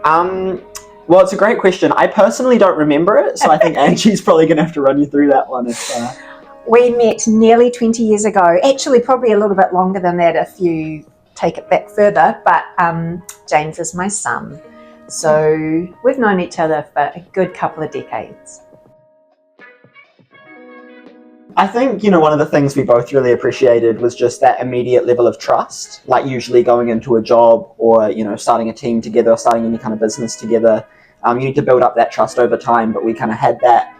Well, it's a great question. I personally don't remember it, so I think Angie's probably going to have to run you through that one. We met nearly 20 years ago, actually probably a little bit longer than that if you take it back further, but James is my son. So we've known each other for a good couple of decades. I think, one of the things we both really appreciated was just that immediate level of trust. Like usually going into a job or, starting a team together or starting any kind of business together, you need to build up that trust over time, but we kind of had that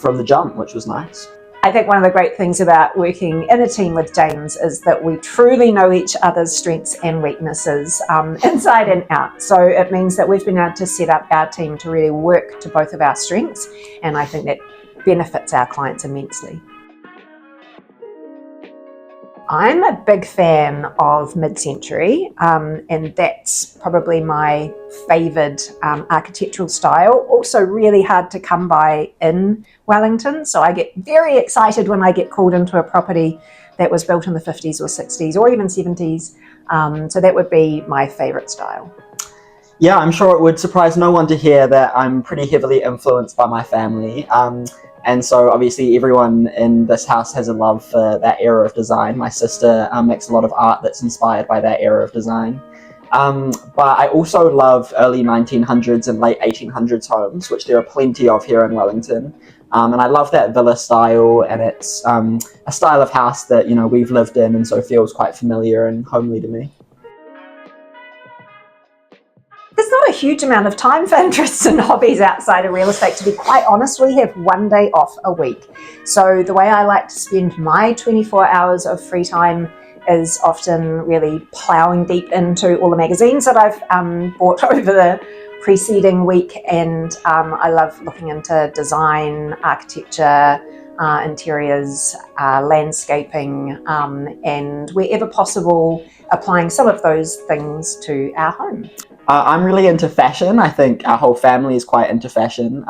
from the jump, which was nice. I think one of the great things about working in a team with James is that we truly know each other's strengths and weaknesses inside and out. So it means that we've been able to set up our team to really work to both of our strengths, and I think that benefits our clients immensely. I'm a big fan of mid-century, and that's probably my favoured architectural style. Also really hard to come by in Wellington, so I get very excited when I get called into a property that was built in the 50s or 60s or even 70s. So that would be my favourite style. Yeah, I'm sure it would surprise no one to hear that I'm pretty heavily influenced by my family. And so obviously everyone in this house has a love for that era of design. My sister makes a lot of art that's inspired by that era of design. But I also love early 1900s and late 1800s homes, which there are plenty of here in Wellington. And I love that villa style, and it's a style of house that, we've lived in and so feels quite familiar and homely to me. There's not a huge amount of time for interests and hobbies outside of real estate. To be quite honest, we have one day off a week. So the way I like to spend my 24 hours of free time is often really ploughing deep into all the magazines that I've bought over the preceding week. And I love looking into design, architecture, interiors, landscaping, and wherever possible, applying some of those things to our home. I'm really into fashion. I think our whole family is quite into fashion.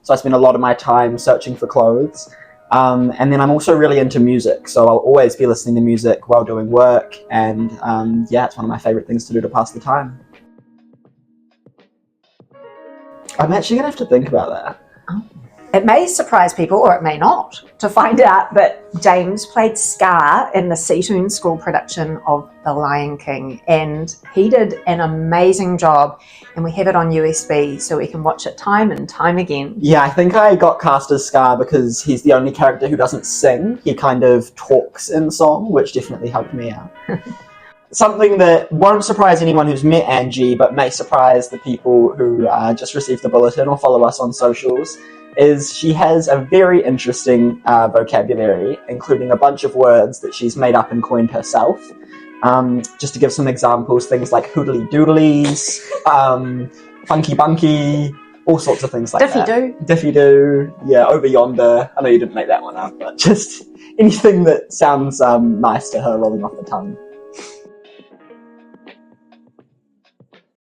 So I spend a lot of my time searching for clothes. And then I'm also really into music. So I'll always be listening to music while doing work. And it's one of my favorite things to do to pass the time. I'm actually going to have to think about that. Oh. It may surprise people, or it may not, to find out that James played Scar in the Seatoon School production of The Lion King, and he did an amazing job, and we have it on USB so we can watch it time and time again. Yeah, I think I got cast as Scar because he's the only character who doesn't sing. He kind of talks in song, which definitely helped me out. Something that won't surprise anyone who's met Angie, but may surprise the people who just received the bulletin or follow us on socials, is she has a very interesting vocabulary, including a bunch of words that she's made up and coined herself. Just to give some examples, things like hoodly doodlies, funky bunky, all sorts of things like that. Diffy doo, yeah, over yonder. I know you didn't make that one up, but just anything that sounds nice to her rolling off the tongue.